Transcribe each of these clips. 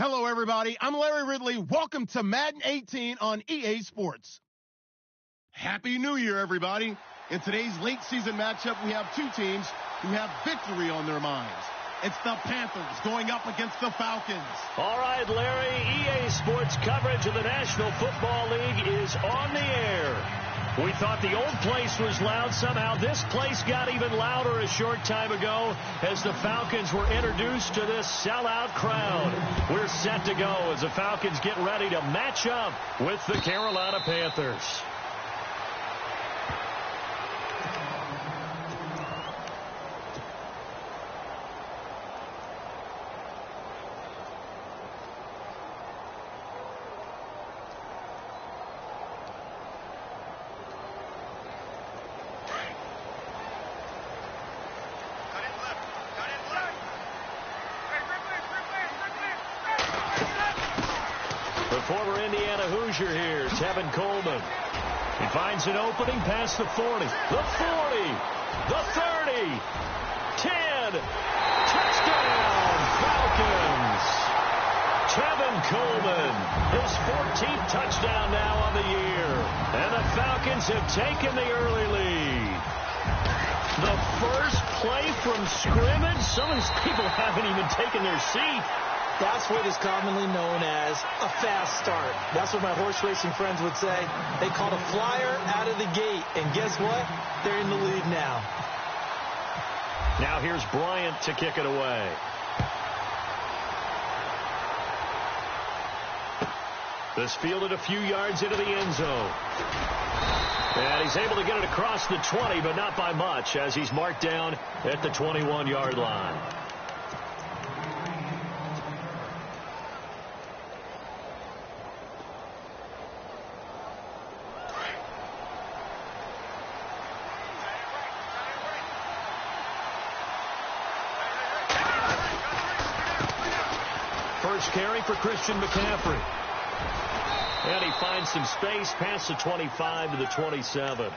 Hello, everybody. I'm Larry Ridley. Welcome to Madden 18 on EA Sports. Happy New Year, everybody. In today's late season matchup, we have two teams who have victory on their minds. It's the Panthers going up against the Falcons. All right, Larry, EA Sports coverage of the National Football League is on the air. We thought the old place was loud. Somehow this place got even louder a short time ago as the Falcons were introduced to this sellout crowd. We're set to go as the Falcons get ready to match up with the Carolina Panthers. Former Indiana Hoosier here, Tevin Coleman. He finds an opening past the 40, the 40, the 30, 10. Touchdown, Falcons. Tevin Coleman, his 14th touchdown now on the year. And the Falcons have taken the early lead. The first play from scrimmage. Some of these people haven't even taken their seat. That's what is commonly known as a fast start. That's what my horse racing friends would say. They caught a flyer out of the gate, and guess what? They're in the lead now. Now here's Bryant to kick it away. This fielded a few yards into the end zone. And he's able to get it across the 20, but not by much, as he's marked down at the 21-yard line. First carry for Christian McCaffrey. And he finds some space past the 25 to the 27.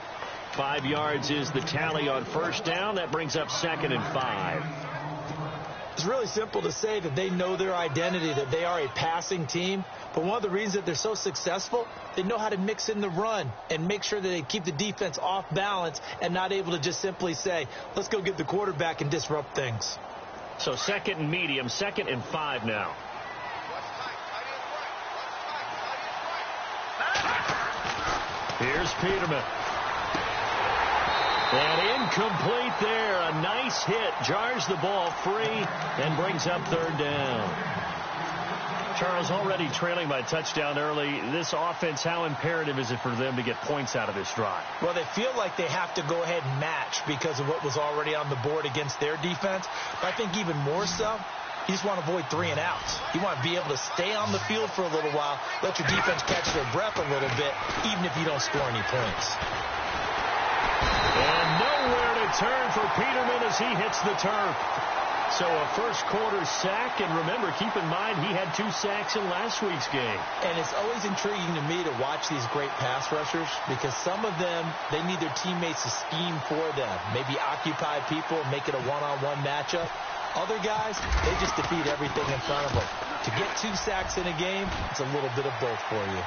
5 yards is the tally on first down. That brings up 2nd and 5. It's really simple to say that they know their identity, that they are a passing team. But one of the reasons that they're so successful, they know how to mix in the run and make sure that they keep the defense off balance and not able to just simply say, let's go get the quarterback and disrupt things. So 2nd and medium, 2nd and 5 now. Here's Peterman. And incomplete there. A nice hit. Jars the ball free and brings up 3rd down. Charles, already trailing by touchdown early. This offense, how imperative is it for them to get points out of this drive? Well, they feel like they have to go ahead and match because of what was already on the board against their defense. But I think even more so, you just want to avoid 3 and outs. You want to be able to stay on the field for a little while, let your defense catch their breath a little bit, even if you don't score any points. And nowhere to turn for Peterman as he hits the turf. So a first quarter sack, and remember, keep in mind he had 2 sacks in last week's game. And it's always intriguing to me to watch these great pass rushers because some of them, they need their teammates to scheme for them. Maybe occupy people, make it a one-on-one matchup. Other guys, they just defeat everything in front of them. To get 2 sacks in a game, it's a little bit of both for you.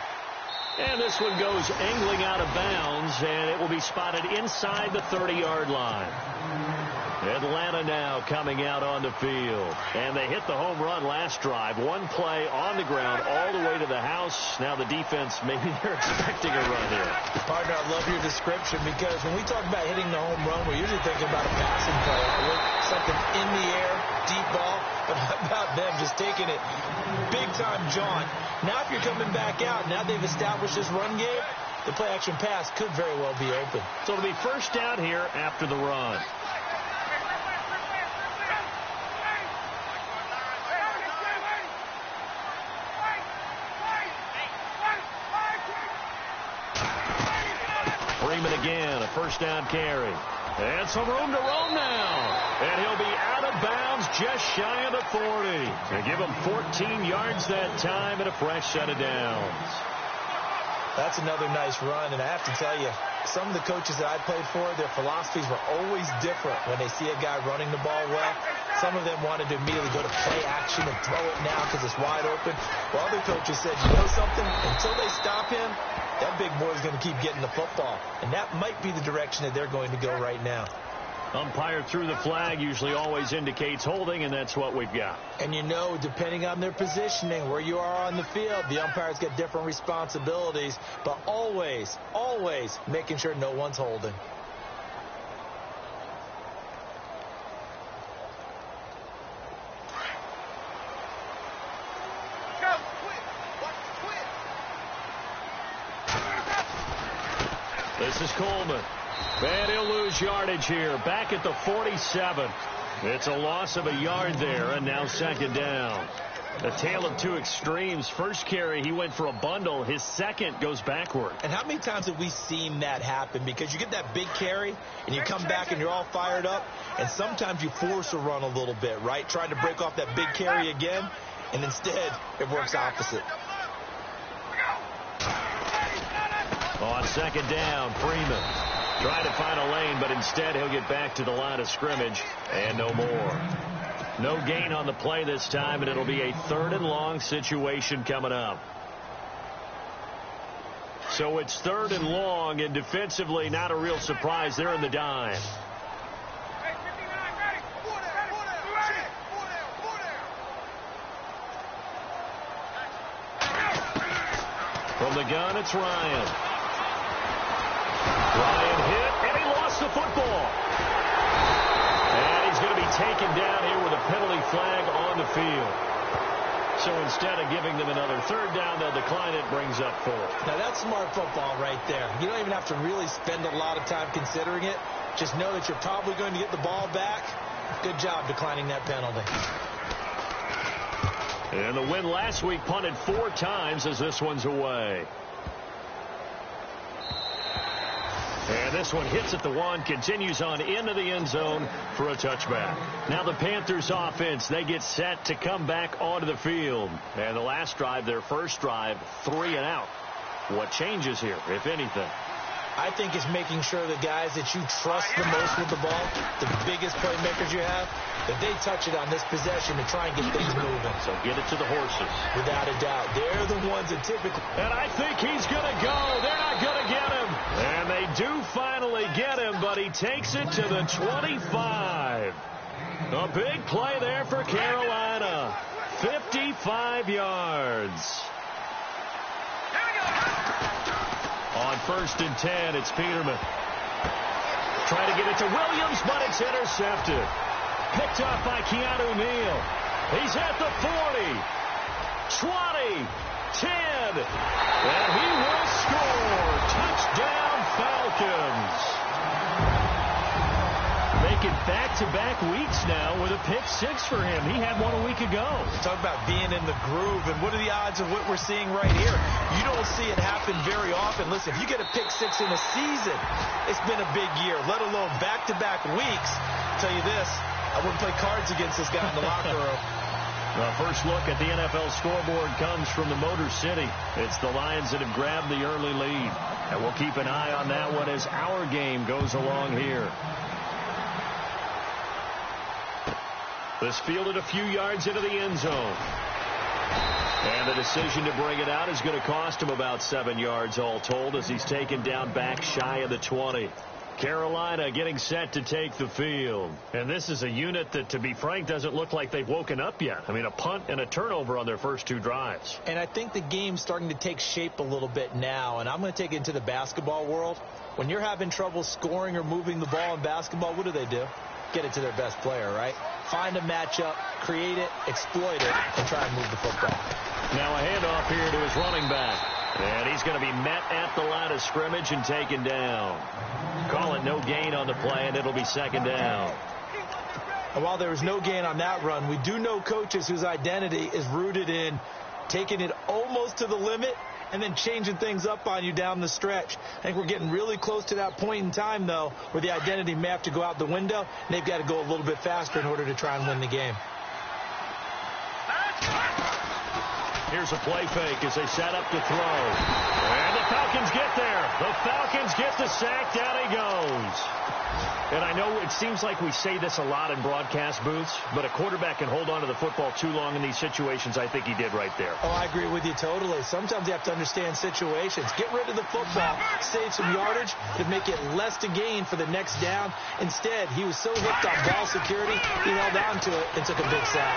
And this one goes angling out of bounds, and it will be spotted inside the 30-yard line. Atlanta now coming out on the field. And they hit the home run last drive. 1 play on the ground all the way to the house. Now the defense, maybe they're expecting a run here. Partner, I love your description because when we talk about hitting the home run, we're usually thinking about a passing play. Something in the air, deep ball. But how about them just taking it big-time jaunt? Now if you're coming back out, now they've established this run game, the play-action pass could very well be open. So it'll be first down here after the run. Freeman again, a first down carry. And some room to roam now. And he'll be out of bounds just shy of the 40. And give him 14 yards that time and a fresh set of downs. That's another nice run, and I have to tell you, some of the coaches that I played for, their philosophies were always different when they see a guy running the ball well. Some of them wanted to immediately go to play action and throw it now because it's wide open. While other coaches said, you know something? Until they stop him, that big boy is going to keep getting the football. And that might be the direction that they're going to go right now. Umpire threw the flag, usually always indicates holding, and that's what we've got. And you know, depending on their positioning, where you are on the field, the umpires get different responsibilities, but always, always making sure no one's holding. This is Coleman. And he'll lose yardage here. Back at the 47. It's a loss of a yard there, and now second down. A tale of two extremes. First carry, he went for a bundle. His second goes backward. And how many times have we seen that happen? Because you get that big carry, and you come back and you're all fired up, and sometimes you force a run a little bit, right? Trying to break off that big carry again, and instead it works opposite. On second down, Freeman trying to find a lane, but instead he'll get back to the line of scrimmage and no more. No gain on the play this time, and it'll be a 3rd and long situation coming up. So it's 3rd and long, and defensively not a real surprise. They're in the dime. From the gun, it's Ryan. Ryan hit, and he lost the football. And he's going to be taken down here with a penalty flag on the field. So instead of giving them another 3rd down, they'll decline it, brings up 4th. Now that's smart football right there. You don't even have to really spend a lot of time considering it. Just know that you're probably going to get the ball back. Good job declining that penalty. And the win last week punted 4 times as this one's away. And this one hits at the 1, continues on into the end zone for a touchback. Now the Panthers offense, they get set to come back onto the field. And the last drive, their first drive, 3 and out. What changes here, if anything? I think it's making sure the guys that you trust the most with the ball, the biggest playmakers you have, that they touch it on this possession to try and get things moving. So get it to the horses. Without a doubt. They're the ones that typically... And I think he's going to go. They're not going to get him. And they do finally get him, but he takes it to the 25. A big play there for Carolina. 55 yards. On 1st and 10, it's Peterman. Trying to get it to Williams, but it's intercepted. Picked off by Keanu Neal. He's at the 40, 20, 10, and he will score. Touchdown, Falcons. Making back-to-back weeks now with a pick 6 for him. He had one a week ago. Talk about being in the groove, and what are the odds of what we're seeing right here? You don't see it happen very often. Listen, if you get a pick 6 in a season, it's been a big year, let alone back-to-back weeks. I'll tell you this, I wouldn't play cards against this guy in the locker room. Well, first look at the NFL scoreboard comes from the Motor City. It's the Lions that have grabbed the early lead. And we'll keep an eye on that one as our game goes along here. This fielded a few yards into the end zone. And the decision to bring it out is going to cost him about 7 yards all told as he's taken down back shy of the 20. Carolina getting set to take the field. And this is a unit that, to be frank, doesn't look like they've woken up yet. I mean, a punt and a turnover on their first 2 drives. And I think the game's starting to take shape a little bit now. And I'm going to take it into the basketball world. When you're having trouble scoring or moving the ball in basketball, what do? Get it to their best player, right? Find a matchup, create it, exploit it, and try and move the football. Now a handoff here to his running back. And he's going to be met at the line of scrimmage and taken down. Call it no gain on the play, and it'll be second down. And while there was no gain on that run, we do know coaches whose identity is rooted in taking it almost to the limit and then changing things up on you down the stretch. I think we're getting really close to that point in time, though, where the identity may have to go out the window, and they've got to go a little bit faster in order to try and win the game. Here's a play fake as they set up to throw. And the Falcons get there. The Falcons get the sack. Down he goes. And I know it seems like we say this a lot in broadcast booths, but a quarterback can hold on to the football too long in these situations. I think he did right there. Oh, I agree with you totally. Sometimes you have to understand situations. Get rid of the football, save some yardage to make it less to gain for the next down. Instead, he was so hooked on ball security, he held on to it and took a big sack.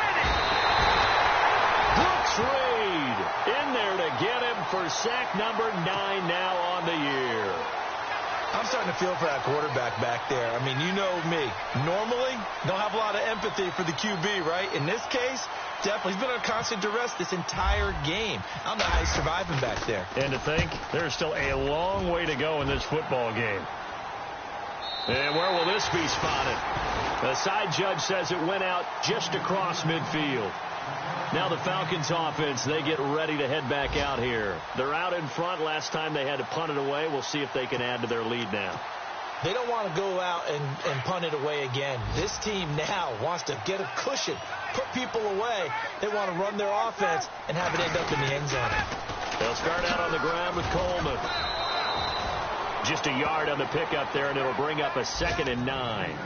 Brooks Reed in there to get him for sack number 9 now on the year. I'm starting to feel for that quarterback back there. I mean, you know me. Normally, don't have a lot of empathy for the QB, right? In this case, definitely. He's been under constant duress this entire game. I don't know how he's surviving back there. And to think, there's still a long way to go in this football game. And where will this be spotted? The side judge says it went out just across midfield. Now the Falcons offense, they get ready to head back out here. They're out in front. Last time they had to punt it away. We'll see if they can add to their lead now. They don't want to go out and punt it away again. This team now wants to get a cushion, put people away. They want to run their offense and have it end up in the end zone. They'll start out on the ground with Coleman. Just a yard on the pickup there, and it'll bring up a 2nd and 9.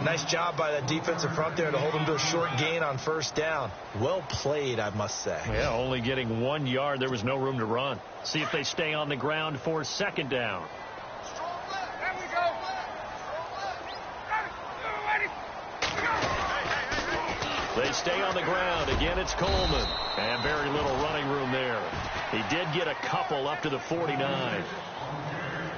Nice job by that defensive front there to hold them to a short gain on first down. Well played, I must say. Yeah, only getting 1 yard. There was no room to run. See if they stay on the ground for 2nd down. They stay on the ground. Again, it's Coleman. And very little running room there. He did get a couple up to the 49.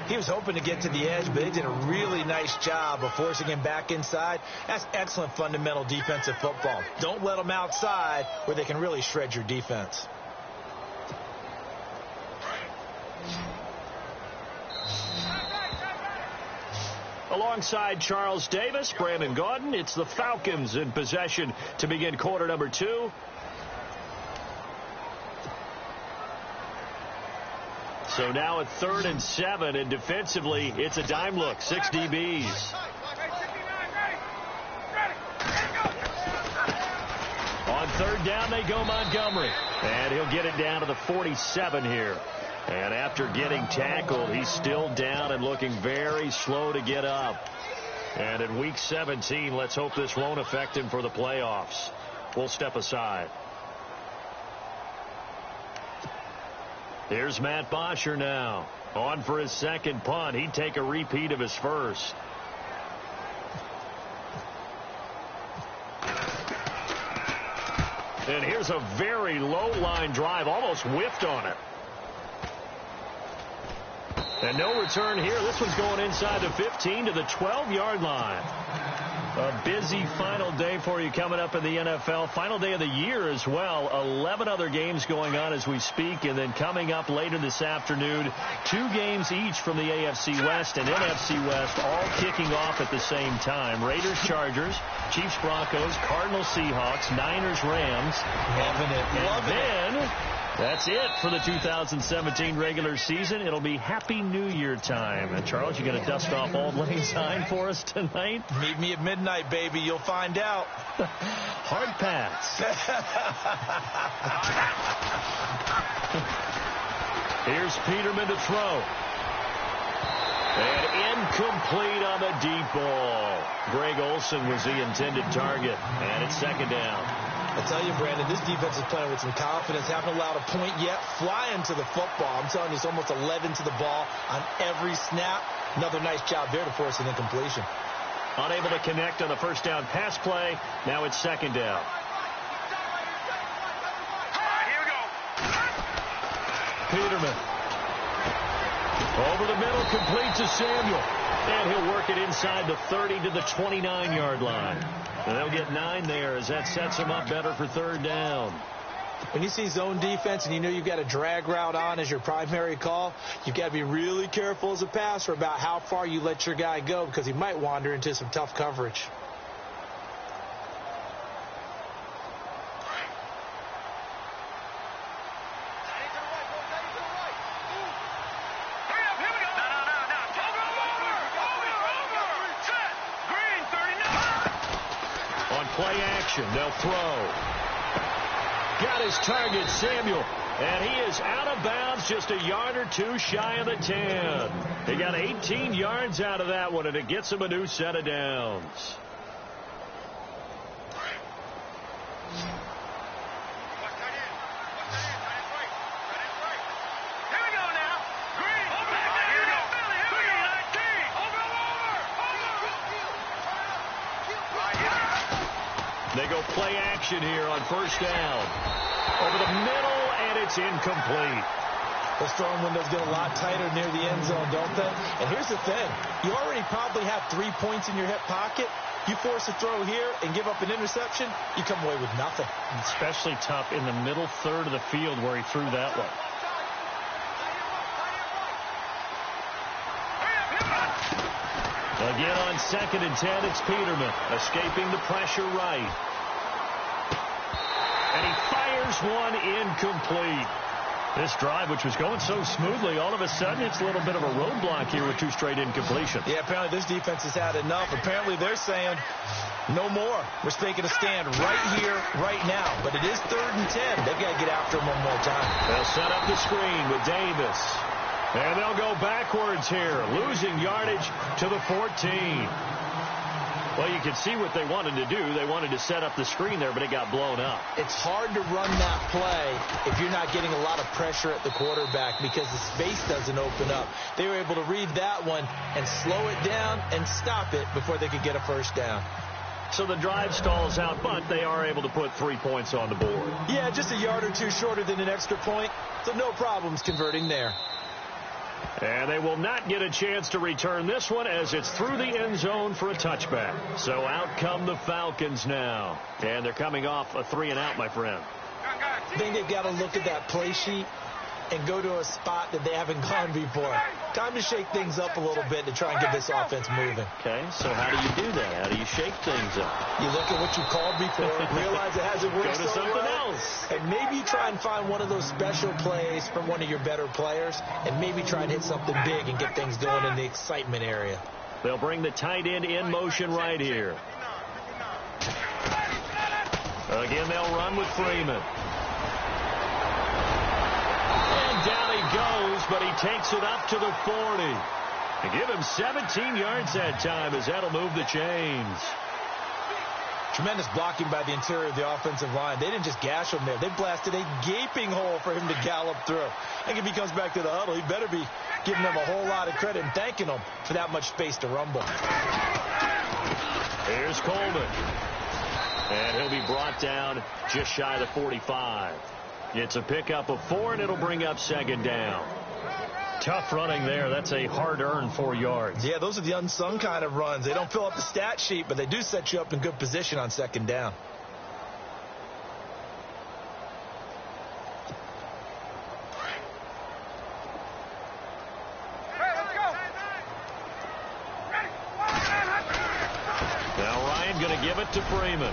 He was hoping to get to the edge, but they did a really nice job of forcing him back inside. That's excellent fundamental defensive football. Don't let them outside where they can really shred your defense. Alongside Charles Davis, Brandon Gaudin, it's the Falcons in possession to begin quarter number 2. So now at 3rd and 7, and defensively, it's a dime look. 6 DBs. On 3rd down, they go Montgomery. And he'll get it down to the 47 here. And after getting tackled, he's still down and looking very slow to get up. And in Week 17, let's hope this won't affect him for the playoffs. We'll step aside. Here's Matt Bosher now. On for his 2nd punt. He'd take a repeat of his first. And here's a very low line drive. Almost whiffed on it. And no return here. This one's going inside the 15 to the 12-yard line. A busy final day for you coming up in the NFL. Final day of the year as well. 11 other games going on as we speak. And then coming up later this afternoon, 2 games each from the AFC West and NFC West, all kicking off at the same time. Raiders, Chargers, Chiefs, Broncos, Cardinals, Seahawks, Niners, Rams. Loving it. And then that's it for the 2017 regular season. It'll be Happy New Year time. And Charles, you going to dust off Old Lane Sign for us tonight? Meet me at midnight, baby. You'll find out. Hard pass. Here's Peterman to throw. And incomplete on the deep ball. Greg Olsen was the intended target. And it's 2nd down. I tell you, Brandon, this defense is playing with some confidence. Haven't allowed a point yet. Flying to the football. I'm telling you, it's almost 11 to the ball on every snap. Another nice job there to force an incompletion. Unable to connect on the first down pass play. Now it's 2nd down. Here we go. Peterman. Over the middle, complete to Samuel. And he'll work it inside the 30 to the 29-yard line. And they'll get 9 there as that sets him up better for 3rd down. When you see zone defense and you know you've got a drag route on as your primary call, you've got to be really careful as a passer about how far you let your guy go because he might wander into some tough coverage. Play action. They'll throw. got his target, Samuel. And he is out of bounds, just a yard or two shy of the 10. He got 18 yards out of that one, and it gets him a new set of downs. They go play action here on first down. Over the middle, and it's incomplete. Those throwing windows get a lot tighter near the end zone, don't they? And here's the thing. You already probably have 3 points in your hip pocket. You force a throw here and give up an interception, you come away with nothing. Especially tough in the middle third of the field where he threw that one. Again on 2nd and 10, it's Peterman escaping the pressure right. And he fires one incomplete. This drive, which was going so smoothly, all of a sudden it's a little bit of a roadblock here with 2 straight incompletions. Yeah, apparently this defense has had enough. Apparently they're saying no more. We're taking a stand right here, right now. But it is 3rd and 10. They've got to get after him one more time. They'll set up the screen with Davis. And they'll go backwards here, losing yardage to the 14. Well, you can see what they wanted to do. They wanted to set up the screen there, but it got blown up. It's hard to run that play if you're not getting a lot of pressure at the quarterback because the space doesn't open up. They were able to read that one and slow it down and stop it before they could get a first down. So the drive stalls out, but they are able to put 3 points on the board. Yeah, just a yard or two shorter than an extra point, so no problems converting there. And they will not get a chance to return this one as it's through the end zone for a touchback. So out come the Falcons now. And they're coming off a 3-and-out, my friend. I think they've got to look at that play sheet and go to a spot that they haven't gone before. Time to shake things up a little bit to try and get this offense moving. Okay, so how do you do that? How do you shake things up? You look at what you called before, realize it hasn't worked Go to so something well, else. and maybe try and find one of those special plays from one of your better players, and maybe try and hit something big and get things going in the excitement area. They'll bring the tight end in motion right here. Again, they'll run with Freeman. Down he goes, but he takes it up to the 40. And give him 17 yards that time as that'll move the chains. Tremendous blocking by the interior of the offensive line. They didn't just gash him there. They blasted a gaping hole for him to gallop through. I think if he comes back to the huddle, he better be giving them a whole lot of credit and thanking them for that much space to rumble. Here's Coleman. And he'll be brought down just shy of the 45. It's a pickup of 4, and it'll bring up 2nd down. Tough running there. That's a hard-earned 4 yards. Yeah, those are the unsung kind of runs. They don't fill up the stat sheet, but they do set you up in good position on 2nd down. Now Ryan going to give it to Freeman.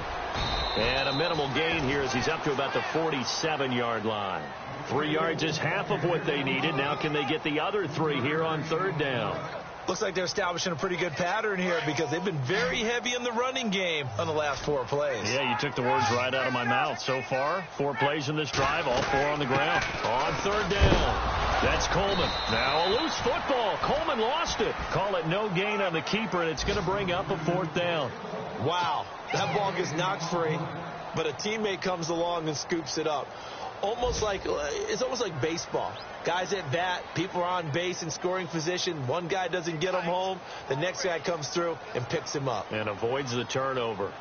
And a minimal gain here as he's up to about the 47-yard line. 3 yards is half of what they needed. Now can they get the other 3 here on 3rd down? Looks like they're establishing a pretty good pattern here because they've been very heavy in the running game on the last 4 plays. Yeah, you took the words right out of my mouth. So far, 4 plays in this drive, all 4 on the ground. On 3rd down, that's Coleman. Now a loose football. Coleman lost it. Call it no gain on the keeper, and it's going to bring up a 4th down. Wow, that ball gets knocked free, but a teammate comes along and scoops it up. It's almost like baseball. Guys at bat, people are on base in scoring position. One guy doesn't get him home. The next guy comes through and picks him up. And avoids the turnover.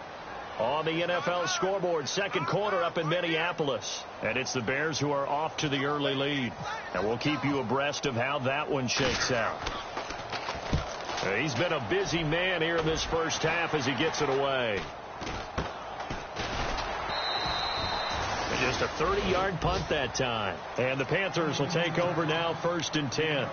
On the NFL scoreboard, 2nd quarter up in Minneapolis. And it's the Bears who are off to the early lead. And we'll keep you abreast of how that one shakes out. He's been a busy man here in this first half as he gets it away. Just a 30-yard punt that time. And the Panthers will take over now 1st and 10.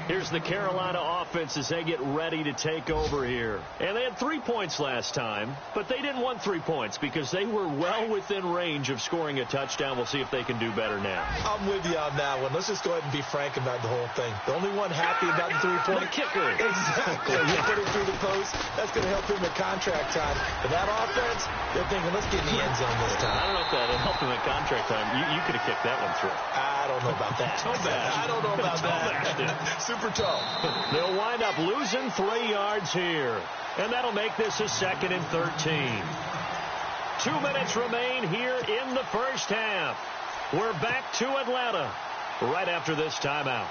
Here's the Carolina offense. offense as they get ready to take over here. And they had 3 points last time, but they didn't want 3 points because they were well within range of scoring a touchdown. We'll see if they can do better now. I'm with you on that one. Let's just go ahead and be frank about the whole thing. The only one happy about the three-point kicker. Exactly. You put it through the post. That's going to help him at contract time. But that offense, they're thinking, let's get in the end zone this time. I don't know if that helped him at contract time. You could have kicked that one through. I don't know about that. I don't know about that. Super tall. They'll wind up losing 3 yards here. And that'll make this a 2nd and 13. 2 minutes remain here in the first half. We're back to Atlanta right after this timeout.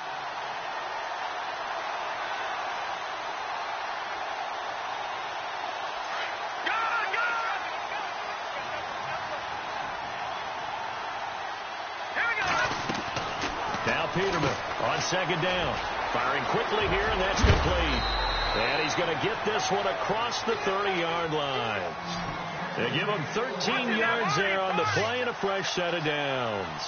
Now Peterman on 2nd down. Firing quickly here, and that's complete. And he's going to get this one across the 30-yard line. They give him 13 yards there on the play and a fresh set of downs.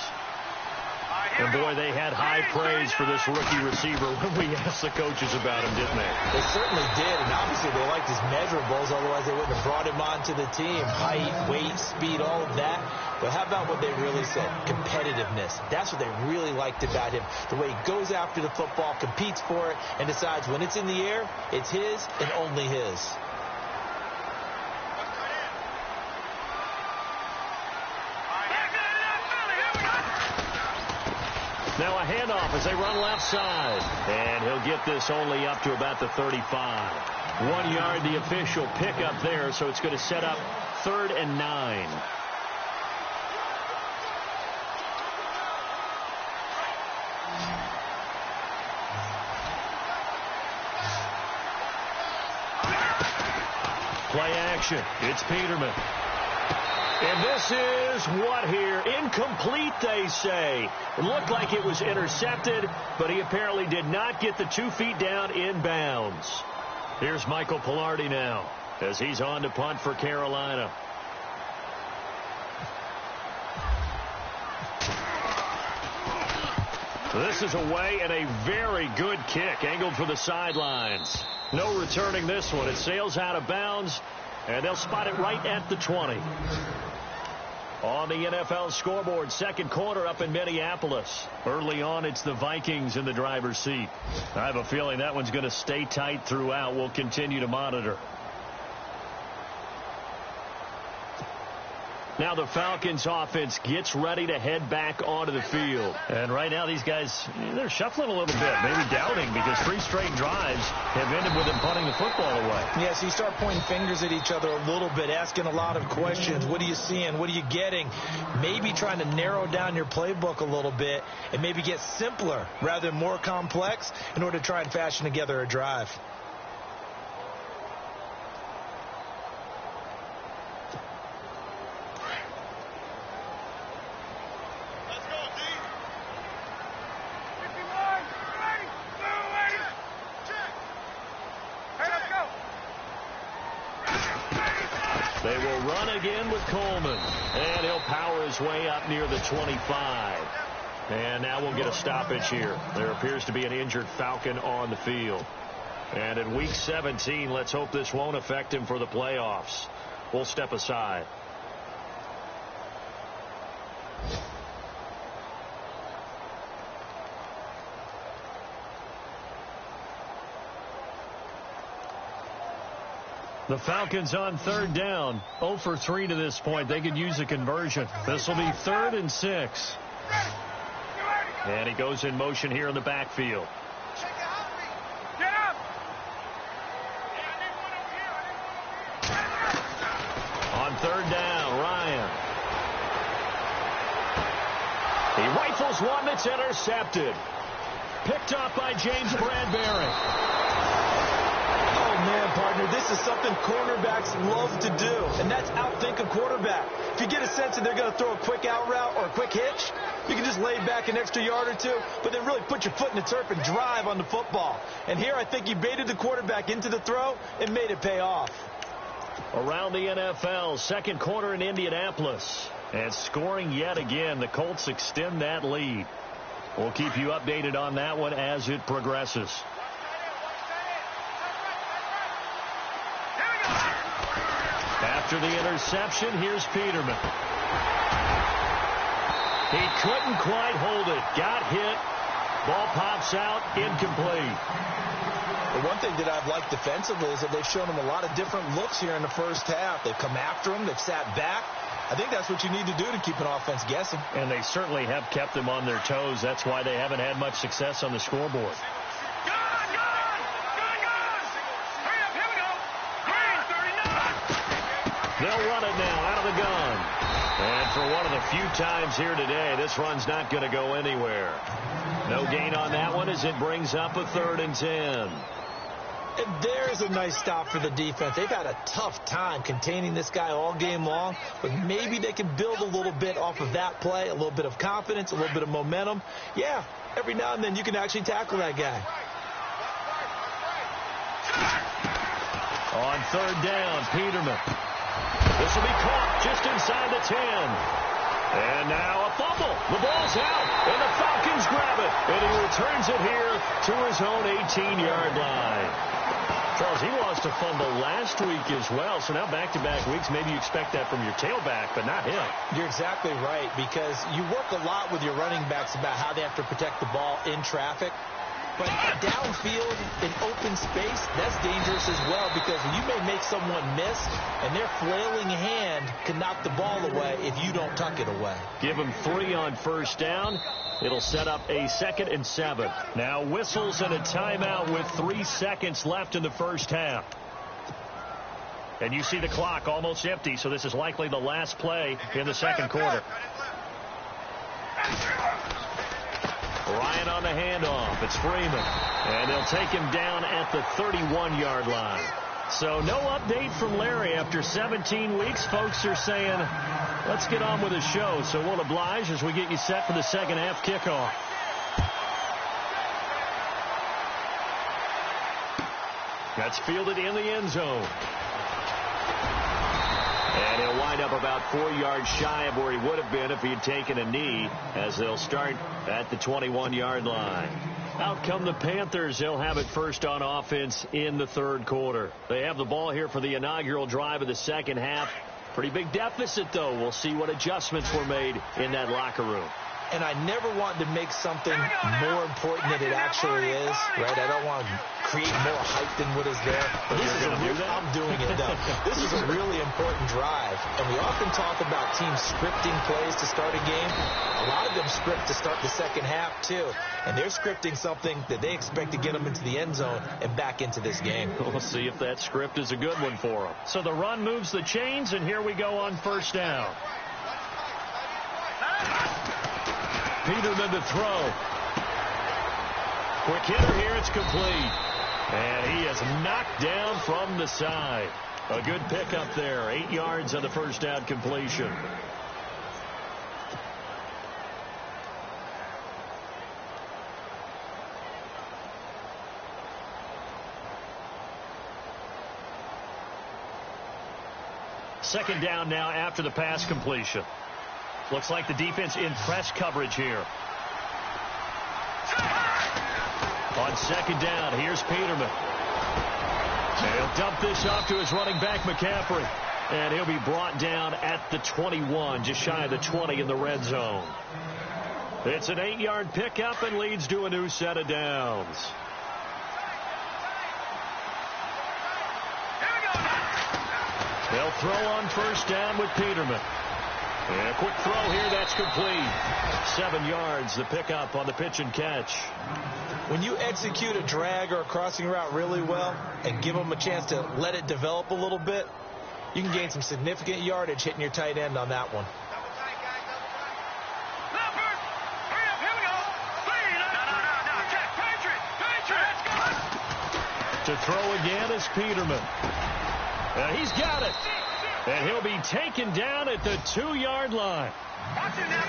And, boy, they had high praise for this rookie receiver when we asked the coaches about him, didn't they? They certainly did, and obviously they liked his measurables. Otherwise, they wouldn't have brought him onto the team. Height, weight, speed, all of that. But how about what they really said? Competitiveness. That's what they really liked about him. The way he goes after the football, competes for it, and decides when it's in the air, it's his and only his. Now a handoff as they run left side. And he'll get this only up to about the 35. 1 yard, the official pickup there, so it's going to set up 3rd and 9. Play action. It's Peterman. And this is what here? Incomplete, they say. It looked like it was intercepted, but he apparently did not get the 2 feet down in bounds. Here's Michael Pilardi now as he's on to punt for Carolina. This is away and a very good kick angled for the sidelines. No returning this one. It sails out of bounds, and they'll spot it right at the 20. On the NFL scoreboard, 2nd quarter up in Minneapolis. Early on, it's the Vikings in the driver's seat. I have a feeling that one's going to stay tight throughout. We'll continue to monitor. Now the Falcons offense gets ready to head back onto the field. And right now these guys, they're shuffling a little bit, maybe doubting, because 3 straight drives have ended with them punting the football away. Yeah, so you start pointing fingers at each other a little bit, asking a lot of questions. What are you seeing? What are you getting? Maybe trying to narrow down your playbook a little bit and maybe get simpler rather than more complex in order to try and fashion together a drive. They will run again with Coleman, and he'll power his way up near the 25. And now we'll get a stoppage here. There appears to be an injured Falcon on the field. And in Week 17, let's hope this won't affect him for the playoffs. We'll step aside. The Falcons on 3rd down. 0 for 3 to this point. They could use a conversion. This will be 3rd and 6. And he goes in motion here in the backfield. On 3rd down, Ryan. He rifles one that's intercepted. Picked up by James Bradbury. Man, partner, this is something cornerbacks love to do, and that's outthink a quarterback. If you get a sense that they're going to throw a quick out route or a quick hitch, you can just lay back an extra yard or 2, but then really put your foot in the turf and drive on the football. And here I think he baited the quarterback into the throw and made it pay off. Around the NFL, 2nd quarter in Indianapolis. And scoring yet again, the Colts extend that lead. We'll keep you updated on that one as it progresses. After the interception, here's Peterman. He couldn't quite hold it. Got hit. Ball pops out, incomplete. The one thing that I've liked defensively is that they've shown him a lot of different looks here in the first half. They've come after him. They've sat back. I think that's what you need to do to keep an offense guessing. And they certainly have kept them on their toes. That's why they haven't had much success on the scoreboard. They'll run it now out of the gun. And for one of the few times here today, this run's not going to go anywhere. No gain on that one as it brings up a 3rd and 10. And there's a nice stop for the defense. They've had a tough time containing this guy all game long, but maybe they can build a little bit off of that play, a little bit of confidence, a little bit of momentum. Yeah, every now and then you can actually tackle that guy. On 3rd down, Peterman. This will be caught just inside the 10. And now a fumble. The ball's out, and the Falcons grab it. And he returns it here to his own 18-yard line. Charles, he lost a fumble last week as well, so now back-to-back weeks, maybe you expect that from your tailback, but not him. You're exactly right, because you work a lot with your running backs about how they have to protect the ball in traffic. But downfield in open space, that's dangerous as well, because you may make someone miss, and their flailing hand can knock the ball away if you don't tuck it away. Give him 3 on 1st down. It'll set up a 2nd and 7. Now whistles and a timeout with 3 seconds left in the first half. And you see the clock almost empty, so this is likely the last play in the second quarter. Ryan on the handoff. It's Freeman. And they'll take him down at the 31-yard line. So no update from Larry after 17 weeks. Folks are saying, let's get on with the show. So we'll oblige as we get you set for the second half kickoff. That's fielded in the end zone. And he'll wind up about 4 yards shy of where he would have been if he had taken a knee, as they'll start at the 21-yard line. Out come the Panthers. They'll have it first on offense in the 3rd quarter. They have the ball here for the inaugural drive of the second half. Pretty big deficit, though. We'll see what adjustments were made in that locker room. And I never want to make something more important than it actually is, right? I don't want to create more hype than what is there. But this is I'm doing it, though. This is a really important drive. And we often talk about teams scripting plays to start a game. A lot of them script to start the second half, too. And they're scripting something that they expect to get them into the end zone and back into this game. We'll see if that script is a good one for them. So the run moves the chains, and here we go on 1st down. Peterman to throw. Quick hitter here. It's complete. And he is knocked down from the side. A good pickup there. 8 yards on the 1st down completion. Second down now after the pass completion. Looks like the defense in press coverage here. On 2nd down, here's Peterman. And he'll dump this off to his running back, McCaffrey. And he'll be brought down at the 21, just shy of the 20 in the red zone. It's an 8-yard pickup and leads to a new set of downs. They'll throw on 1st down with Peterman. And a quick throw here, that's complete. 7 yards, the pickup on the pitch and catch. When you execute a drag or a crossing route really well and give them a chance to let it develop a little bit, you can gain some significant yardage hitting your tight end on that one. To throw again is Peterman. He's got it. And he'll be taken down at the 2-yard line.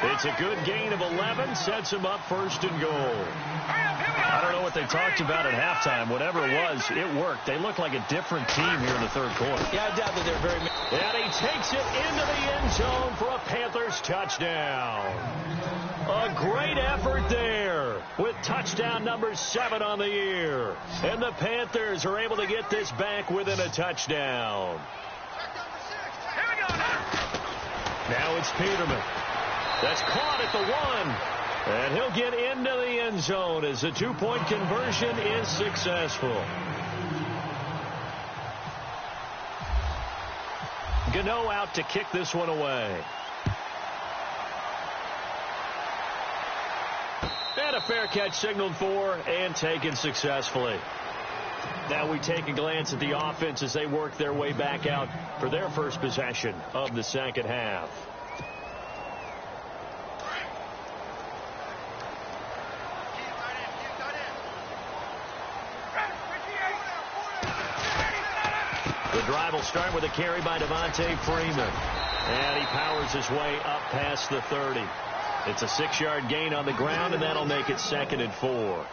It's a good gain of 11. Sets him up 1st and goal. I don't know what they talked about at halftime. Whatever it was, it worked. They look like a different team here in the 3rd quarter. Yeah, I doubt that they're very... And he takes it into the end zone for a Panthers touchdown. A great effort there with touchdown number 7 on the year. And the Panthers are able to get this back within a touchdown. Now it's Peterman. That's caught at the 1. And he'll get into the end zone as the two-point conversion is successful. Gano out to kick this one away. And a fair catch signaled for and taken successfully. Now we take a glance at the offense as they work their way back out for their first possession of the second half. The drive will start with a carry by Devontae Freeman. And he powers his way up past the 30. It's a 6-yard gain on the ground, and that'll make it 2nd and 4.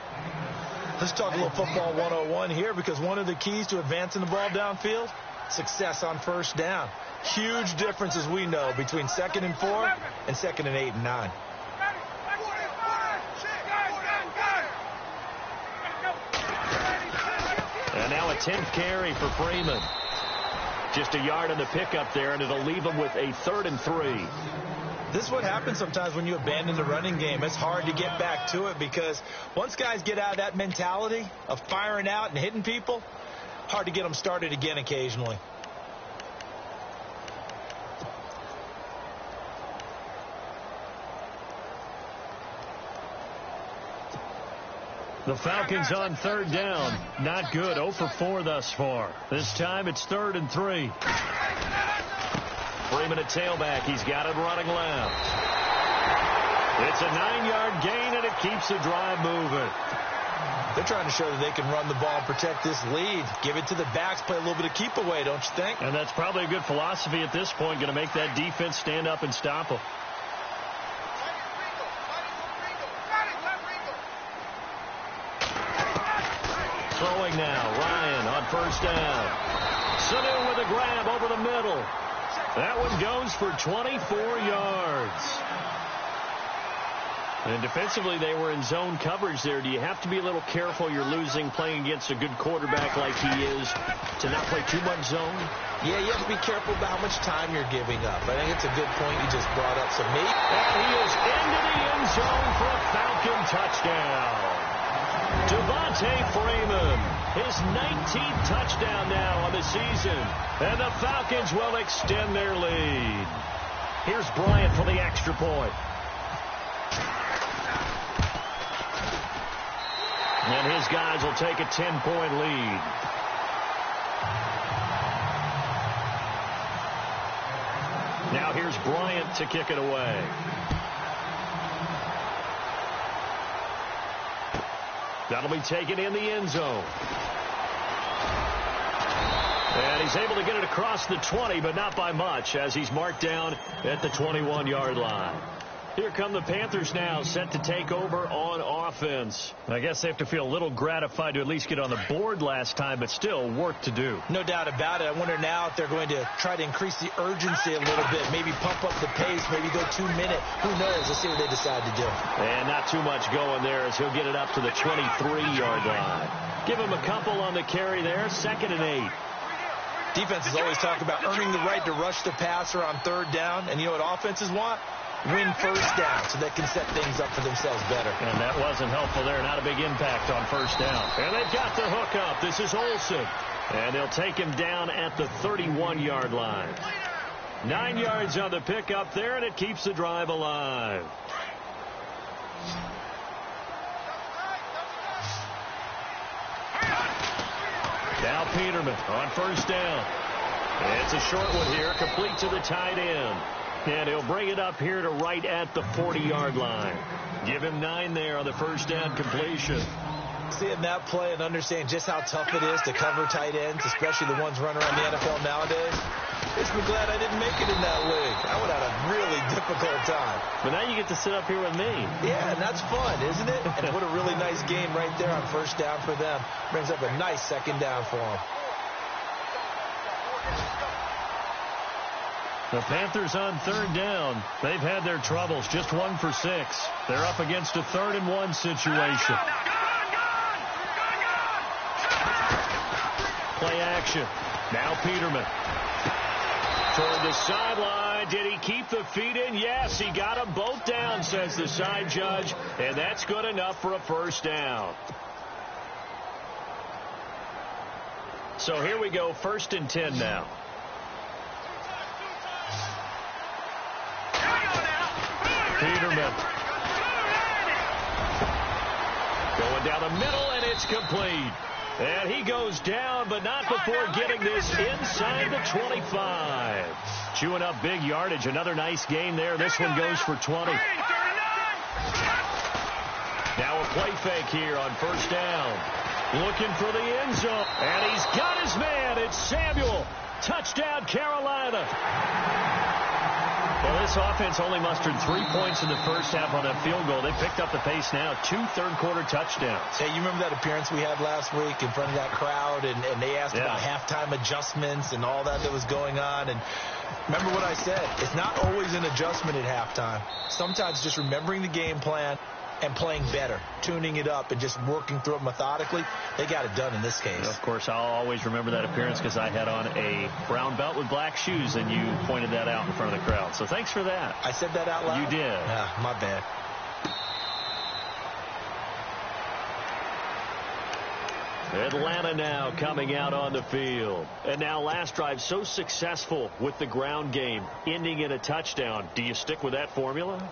Let's talk a little football 101 here, because one of the keys to advancing the ball downfield, success on first down. Huge difference, as we know, between 2nd and 4 and 2nd and 8 and 9. And now a 10th carry for Freeman. Just a yard on the pickup there, and it'll leave him with a 3rd and 3. This is what happens sometimes when you abandon the running game. It's hard to get back to it, because once guys get out of that mentality of firing out and hitting people, hard to get them started again occasionally. The Falcons on 3rd down. Not good. 0 for 4 thus far. This time it's 3rd and 3. Freeman at tailback. He's got it running left. It's a 9-yard gain, and it keeps the drive moving. They're trying to show that they can run the ball and protect this lead. Give it to the backs, play a little bit of keep away, don't you think? And that's probably a good philosophy at this point, going to make that defense stand up and stop them. Throwing now, Ryan on first down. Sanu with a grab over the middle. That one goes for 24 yards. And defensively, they were in zone coverage there. Do you have to be a little careful? You're losing playing against a good quarterback like he is to not play too much zone? Yeah, you have to be careful about how much time you're giving up. I think it's a good point you just brought up. So maybe he is into the end zone for a Falcon touchdown. Devontae Freeman, his 19th touchdown now on the season. And the Falcons will extend their lead. Here's Bryant for the extra point. And his guys will take a 10-point lead. Now here's Bryant to kick it away. That'll be taken in the end zone. And he's able to get it across the 20, but not by much, as he's marked down at the 21-yard line. Here come the Panthers now, set to take over on offense. I guess they have to feel a little gratified to at least get on the board last time, but still work to do. No doubt about it. I wonder now if they're going to try to increase the urgency a little bit, maybe pump up the pace, maybe go 2-minute. Who knows? Let's see what they decide to do. And not too much going there as he'll get it up to the 23-yard line. Give him a couple on the carry there, 2nd and 8. Defenses always talk about earning the right to rush the passer on 3rd down, and you know what offenses want? Win first down so they can set things up for themselves better. And that wasn't helpful there. Not a big impact on first down. And they've got the hook up. This is Olsen. And they'll take him down at the 31-yard line. 9 yards on the pickup there, and it keeps the drive alive. Now Peterman on first down. It's a short one here, complete to the tight end. And he'll bring it up here to right at the 40-yard line. Give him 9 there on the first down completion. Seeing that play and understanding just how tough it is to cover tight ends, especially the ones running around the NFL nowadays, makes me glad I didn't make it in that league. I would have had a really difficult time. But now you get to sit up here with me. Yeah, and that's fun, isn't it? And what a really nice game right there on first down for them. Brings up a nice 2nd down for them. The Panthers on 3rd down. They've had their troubles. Just 1 for 6. They're up against a 3rd and 1 situation. Play action. Now Peterman. Toward the sideline. Did he keep the feet in? Yes, he got them both down, says the side judge. And that's good enough for a first down. So here we go, 1st and 10 now. Peterman. Going down the middle, and it's complete. And he goes down, but not before getting this inside the 25. Chewing up big yardage. Another nice gain there. This one goes for 20. Now a play fake here on 1st down. Looking for the end zone. And he's got his man. It's Samuel. Touchdown, Carolina. Well, this offense only mustered 3 points in the first half on that field goal. They picked up the pace now. 2 third-quarter touchdowns. Hey, you remember that appearance we had last week in front of that crowd, and they asked about halftime adjustments and all that was going on. And remember what I said. It's not always an adjustment at halftime. Sometimes just remembering the game plan and playing better, tuning it up and just working through it methodically. They got it done in this case. Of course, I'll always remember that appearance because I had on a brown belt with black shoes, and you pointed that out in front of the crowd. So thanks for that. I said that out loud? You did. Yeah, my bad. Atlanta now coming out on the field. And now last drive so successful with the ground game, ending in a touchdown. Do you stick with that formula?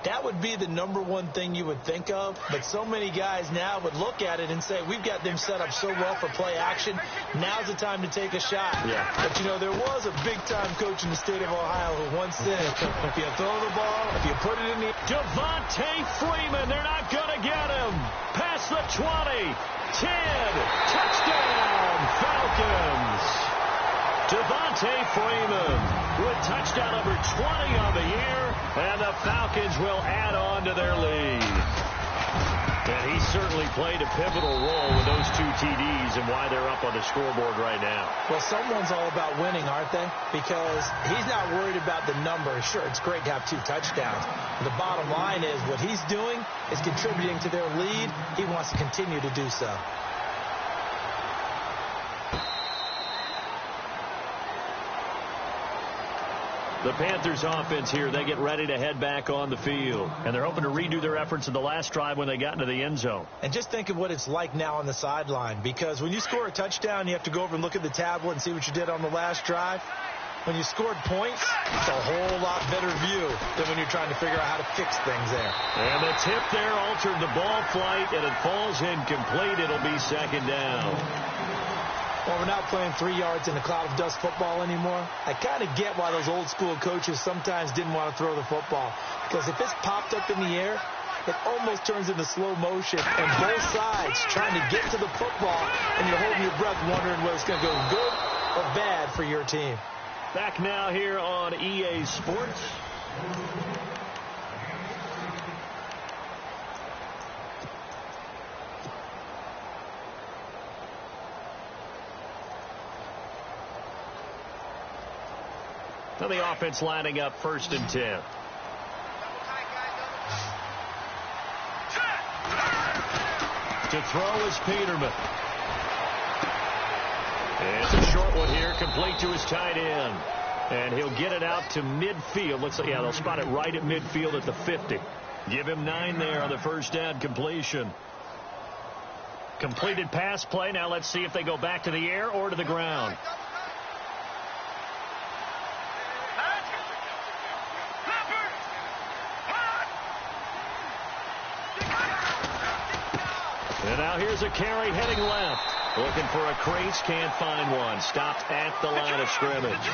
That would be the number one thing you would think of, but so many guys now would look at it and say, we've got them set up so well for play action. Now's the time to take a shot. Yeah. But, you know, there was a big-time coach in the state of Ohio who once said, if you throw the ball, if you put it in the... Devontae Freeman, they're not going to get him. Past the 20, 10, touchdown, Falcons. Devontae Freeman with touchdown number 20 on the year, and the Falcons will add on to their lead. And he certainly played a pivotal role with those 2 TDs and why they're up on the scoreboard right now. Well, someone's all about winning, aren't they? Because he's not worried about the number. Sure, it's great to have 2 touchdowns. The bottom line is what he's doing is contributing to their lead. He wants to continue to do so. The Panthers offense here, they get ready to head back on the field. And they're hoping to redo their efforts in the last drive when they got into the end zone. And just think of what it's like now on the sideline. Because when you score a touchdown, you have to go over and look at the tablet and see what you did on the last drive. When you scored points, it's a whole lot better view than when you're trying to figure out how to fix things there. And the tip there altered the ball flight, and it falls incomplete. It'll be 2nd down. Well, we're not playing 3 yards in a cloud of dust football anymore. I kind of get why those old school coaches sometimes didn't want to throw the football. Because if it's popped up in the air, it almost turns into slow motion. And both sides trying to get to the football, and you're holding your breath wondering whether it's going to go good or bad for your team. Back now here on EA Sports. Now the offense lining up 1st and 10. To throw is Peterman. And it's a short one here, complete to his tight end. And he'll get it out to midfield. Looks like, yeah, they'll spot it right at midfield at the 50. Give him 9 there on the 1st down completion. Completed pass play. Now let's see if they go back to the air or to the ground. And now here's a carry heading left. Looking for a crease, can't find one. Stopped at the line of scrimmage.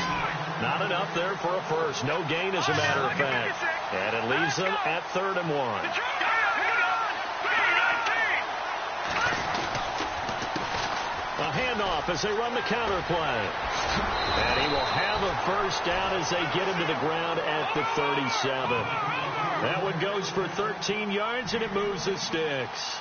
Not enough there for a first. No gain, as a matter of fact. And it leaves them at 3rd and 1. A handoff as they run the counter play. And he will have a first down as they get him to the ground at the 37. That one goes for 13 yards, and it moves the sticks.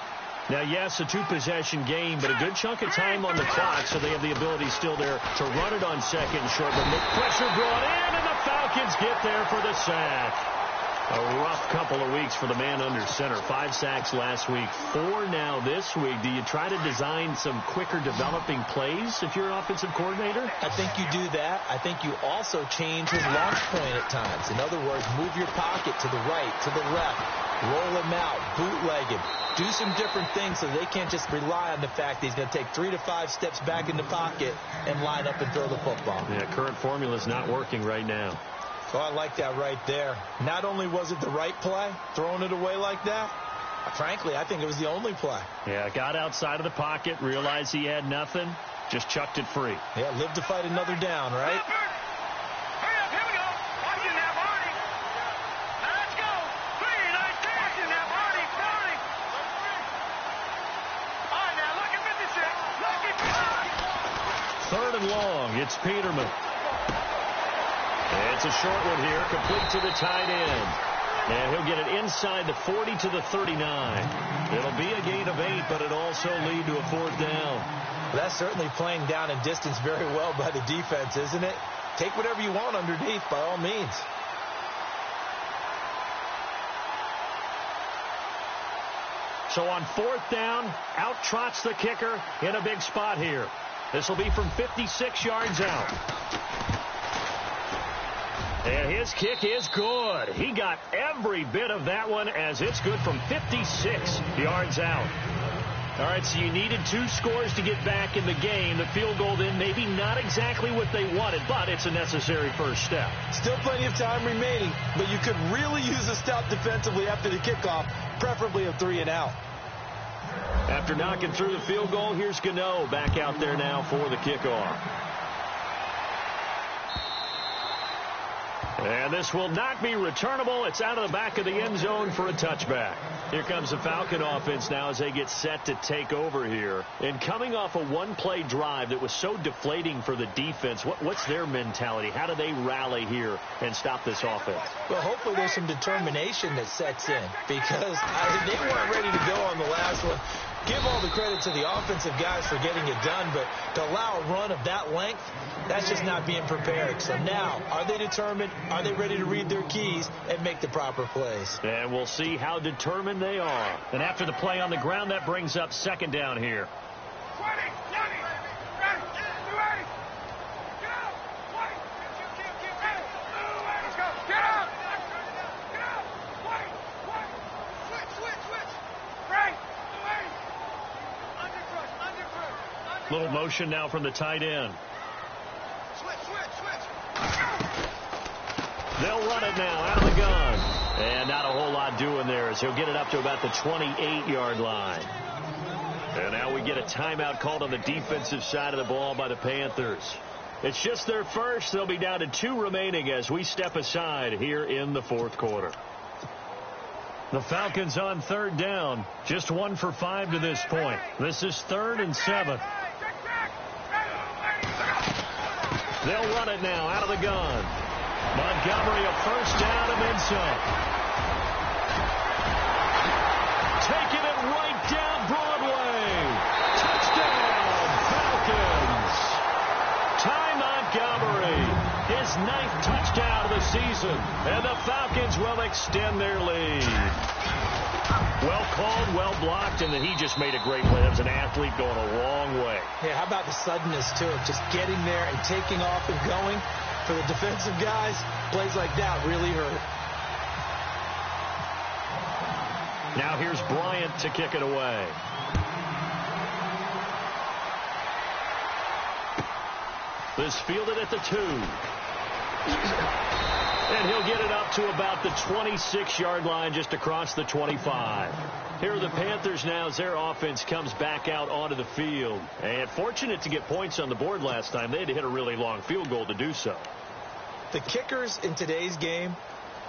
Now, yes, a 2-possession game, but a good chunk of time on the clock, so they have the ability still there to run it on 2nd and short. But pressure brought in, and the Falcons get there for the sack. A rough couple of weeks for the man under center. 5 sacks last week, 4 now this week. Do you try to design some quicker developing plays if you're an offensive coordinator? I think you do that. I think you also change his launch point at times. In other words, move your pocket to the right, to the left, roll him out, bootleg him. Do some different things so they can't just rely on the fact that he's going to take 3 to 5 steps back in the pocket and line up and throw the football. Yeah, current formula is not working right now. Oh, I like that right there. Not only was it the right play, throwing it away like that, frankly, I think it was the only play. Yeah, got outside of the pocket, realized he had nothing, just chucked it free. Yeah, live to fight another down, right? Third and long, it's Peterman. It's a short one here, complete to the tight end. And he'll get it inside the 40 to the 39. It'll be a gain of 8, but it also lead to a 4th down. Well, that's certainly playing down in distance very well by the defense, isn't it? Take whatever you want underneath, by all means. So on 4th down, out trots the kicker in a big spot here. This will be from 56 yards out. And his kick is good. He got every bit of that one as it's good from 56 yards out. All right, so you needed 2 scores to get back in the game. The field goal then maybe not exactly what they wanted, but it's a necessary first step. Still plenty of time remaining, but you could really use a stop defensively after the kickoff, preferably a 3 and out. After knocking through the field goal, here's Gano back out there now for the kickoff. And this will not be returnable. It's out of the back of the end zone for a touchback. Here comes the Falcon offense now as they get set to take over here. And coming off a one-play drive that was so deflating for the defense, what's their mentality? How do they rally here and stop this offense? Well, hopefully there's some determination that sets in because they weren't ready to go on the last one. Give all the credit to the offensive guys for getting it done, but to allow a run of that length, that's just not being prepared. So now, are they determined? Are they ready to read their keys and make the proper plays? And we'll see how determined they are. And after the play on the ground, that brings up 2nd down here. 20, 20, ready, ready, get up, 20, ready, let's go, get up, switch, right, Little motion now from the tight end. Switch. They'll run it now out of the gun. And not a whole lot doing there as he'll get it up to about the 28-yard line. And now we get a timeout called on the defensive side of the ball by the Panthers. It's just their first. They'll be down to 2 remaining as we step aside here in the 4th quarter. The Falcons on 3rd down. Just 1 for 5 to this point. This is 3rd and 7. They'll run it now out of the gun. Montgomery a first down and then some. Taking it right down Broadway. Touchdown Falcons. Ty Montgomery, his 9th touchdown of the season. And the Falcons will extend their lead. Well called, well blocked, and then he just made a great play. That was an athlete going a long way. Yeah, how about the suddenness to it? Just getting there and taking off and going. For the defensive guys, plays like that really hurt. Now here's Bryant to kick it away. This fielded at the 2. And he'll get it up to about the 26-yard line just across the 25. Here are the Panthers now as their offense comes back out onto the field. And fortunate to get points on the board last time. They had to hit a really long field goal to do so. The kickers in today's game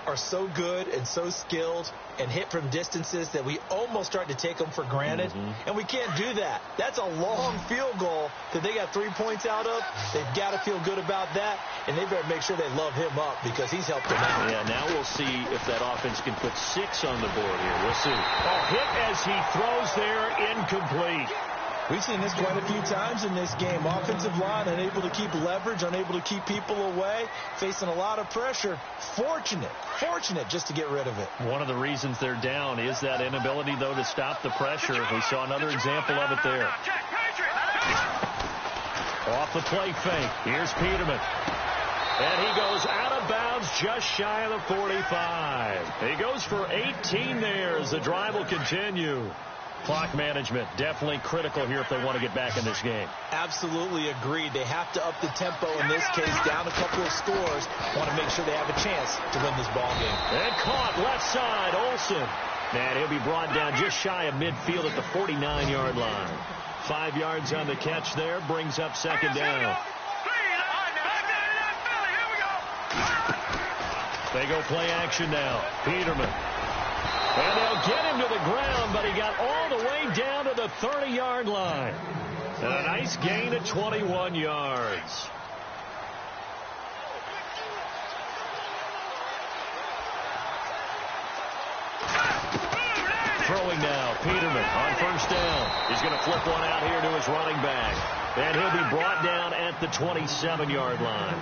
are so good and so skilled and hit from distances that we almost start to take them for granted. And we can't do that. That's a long field goal that they got 3 points out of. They've got to feel good about that, and they better make sure they love him up because he's helped them out. Yeah, now we'll see if that offense can put 6 on the board here. We'll see. A hit as he throws there, incomplete. We've seen this quite a few times in this game. Offensive line unable to keep leverage, unable to keep people away, facing a lot of pressure. Fortunate just to get rid of it. One of the reasons they're down is that inability, though, to stop the pressure. We saw another example of it there. Off the play fake. Here's Peterman. And he goes out of bounds just shy of the 45. He goes for 18 there as the drive will continue. Clock management definitely critical here if they want to get back in this game. Absolutely agreed. They have to up the tempo in this case, down a couple of scores. Want to make sure they have a chance to win this ball game. And caught left side, Olsen. And he'll be brought down just shy of midfield at the 49-yard line. 5 yards on the catch there, brings up second down. They go play action now. Peterman. And they'll get him to the ground, but he got all the way down to the 30-yard line. And a nice gain of 21 yards. Throwing now, Peterman on first down. He's going to flip one out here to his running back. And he'll be brought down at the 27-yard line.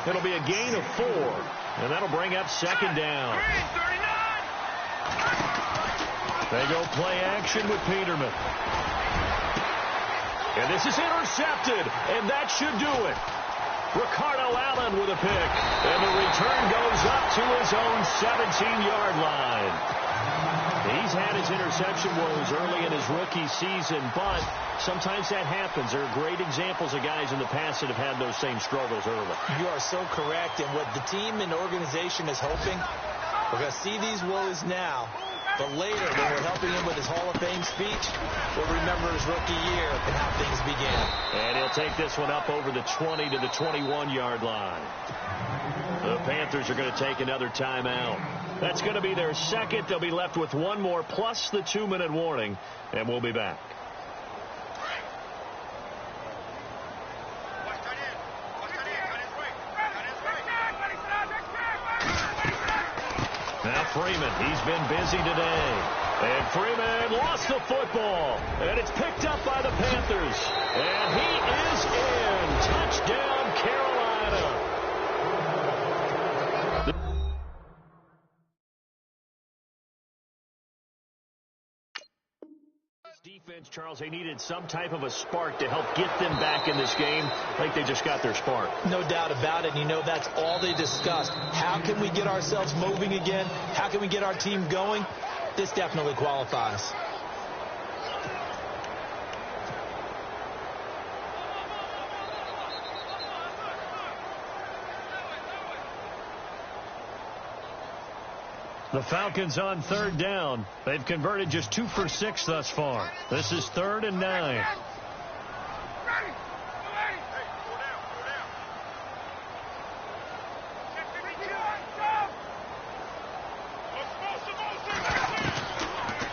It'll be a gain of 4, and that'll bring up second down. They go play action with Peterman. And this is intercepted, and that should do it. Ricardo Allen with a pick, and the return goes up to his own 17-yard line. He's had his interception woes early in his rookie season, but sometimes that happens. There are great examples of guys in the past that have had those same struggles early. You are so correct, and what the team and organization is hoping, we're going to see these woes now, but later when we're helping him with his Hall of Fame speech, we'll remember his rookie year and how things began. And he'll take this one up over the 20 to the 21-yard line. The Panthers are going to take another timeout. That's going to be their second. They'll be left with one more plus the 2-minute warning, and we'll be back. Now Freeman, he's been busy today. And Freeman lost the football. And it's picked up by the Panthers. And he is in. Touchdown, Carolina. Defense, Charles, they needed some type of a spark to help get them back in this game. I think they just got their spark. No doubt about it. And you know, that's all they discussed. How can we get ourselves moving again? How can we get our team going? This definitely qualifies. The Falcons on third down. They've converted just 2 for 6 thus far. This is 3rd and 9.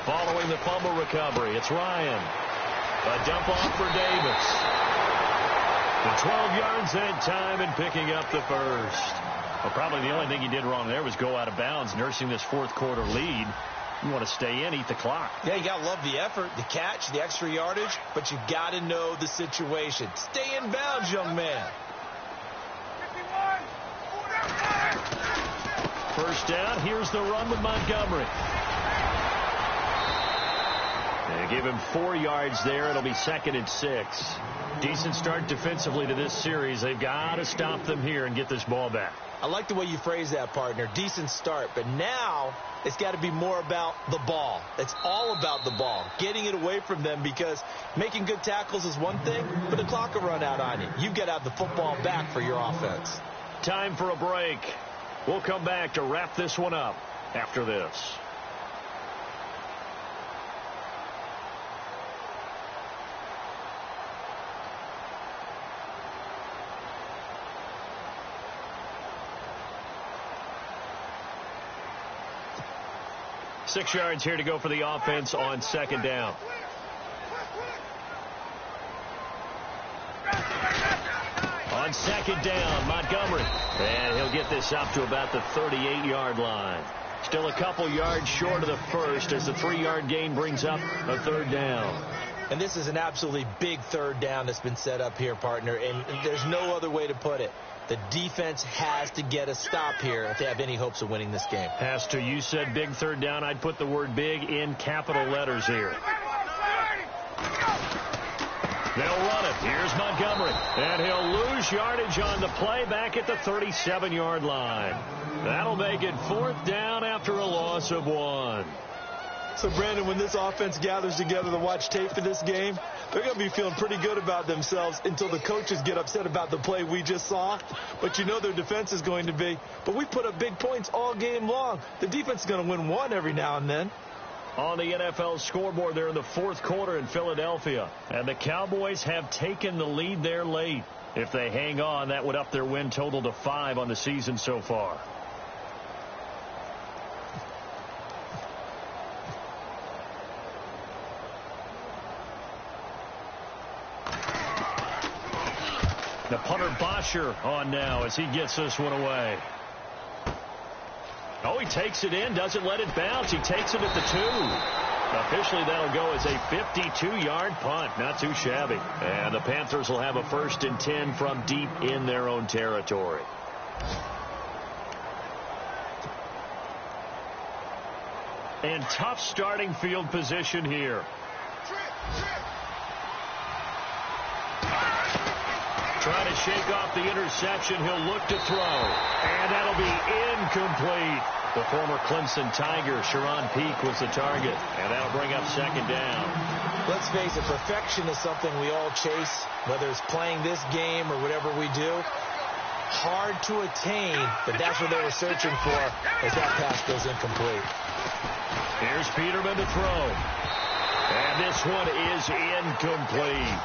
Following the fumble recovery, it's Ryan. A dump off for Davis. The 12 yards that time and picking up the first. Well, probably the only thing he did wrong there was go out of bounds, nursing this fourth quarter lead. You want to stay in, eat the clock. Yeah, you got to love the effort, the catch, the extra yardage, but you got to know the situation. Stay in bounds, young man. First down, here's the run with Montgomery. They give him 4 yards there. It'll be 2nd and 6. Decent start defensively to this series. They've got to stop them here and get this ball back. I like the way you phrase that, partner. Decent start. But now it's got to be more about the ball. It's all about the ball. Getting it away from them, because making good tackles is one thing, but the clock will run out on you. You've got to have the football back for your offense. Time for a break. We'll come back to wrap this one up after this. Six yards here to go for the offense on second down. On second down, Montgomery. And he'll get this up to about the 38-yard line. Still a couple yards short of the first as the 3-yard gain brings up a third down. And this is an absolutely big third down that's been set up here, partner, and there's no other way to put it. The defense has to get a stop here if they have any hopes of winning this game. Has to. You said big third down. I'd put the word big in capital letters here. They'll run it. Here's Montgomery. And he'll lose yardage on the play back at the 37-yard line. That'll make it 4th down after a loss of 1. So, Brandon, when this offense gathers together to watch tape for this game, they're going to be feeling pretty good about themselves until the coaches get upset about the play we just saw. But you know their defense is going to be. But we put up big points all game long. The defense is going to win one every now and then. On the NFL scoreboard, they're in the 4th quarter in Philadelphia. And the Cowboys have taken the lead there late. If they hang on, that would up their win total to 5 on the season so far. The punter Bosher on now as he gets this one away. Oh, he takes it in, doesn't let it bounce. He takes it at the 2. Officially, that'll go as a 52-yard punt. Not too shabby. And the Panthers will have a 1st and 10 from deep in their own territory. And tough starting field position here. Trying to shake off the interception. He'll look to throw. And that'll be incomplete. The former Clemson Tiger, Sharon Peak, was the target. And that'll bring up 2nd down. Let's face it, perfection is something we all chase, whether it's playing this game or whatever we do. Hard to attain, but that's what they were searching for as that pass goes incomplete. Here's Peterman to throw. And this one is incomplete.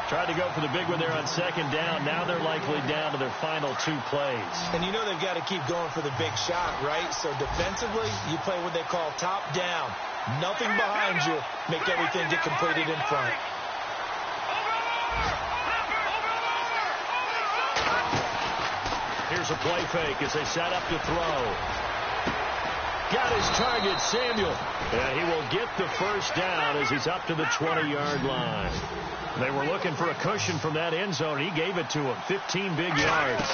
Tried to go for the big one there on 2nd down. Now they're likely down to their final 2 plays. And you know they've got to keep going for the big shot, right? So defensively, you play what they call top down. Nothing behind you. Make everything get completed in front. Here's a play fake as they set up to throw. Got his target, Samuel. And he will get the 1st down as he's up to the 20-yard line. They were looking for a cushion from that end zone. He gave it to him. 15 big yards.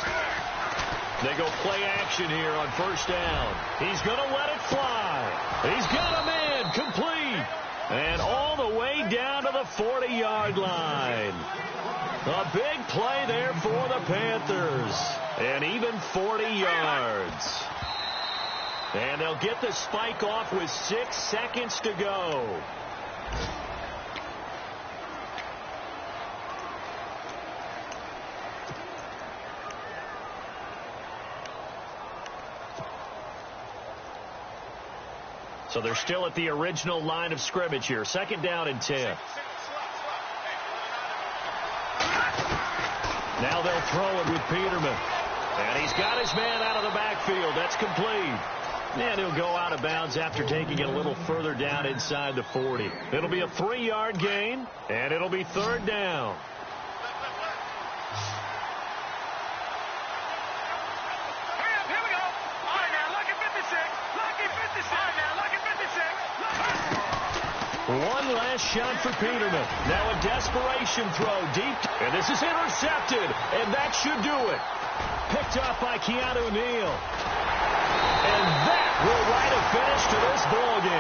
They go play action here on 1st down. He's going to let it fly. He's got a man complete. And all the way down to the 40-yard line. A big play there for the Panthers. And even 40 yards. And they'll get the spike off with 6 seconds to go. So they're still at the original line of scrimmage here. 2nd down and 10. Now they'll throw it with Peterman. And he's got his man out of the backfield. That's complete. And he'll go out of bounds after taking it a little further down inside the 40. It'll be a 3-yard gain, and it'll be 3rd down. Here we go. All right, now, look at 56. Lucky 56. All right, now, look at 56. One last shot for Peterman. Now a desperation throw deep. And this is intercepted, and that should do it. Picked up by Keanu Neal. And that will write a finish to this ball game.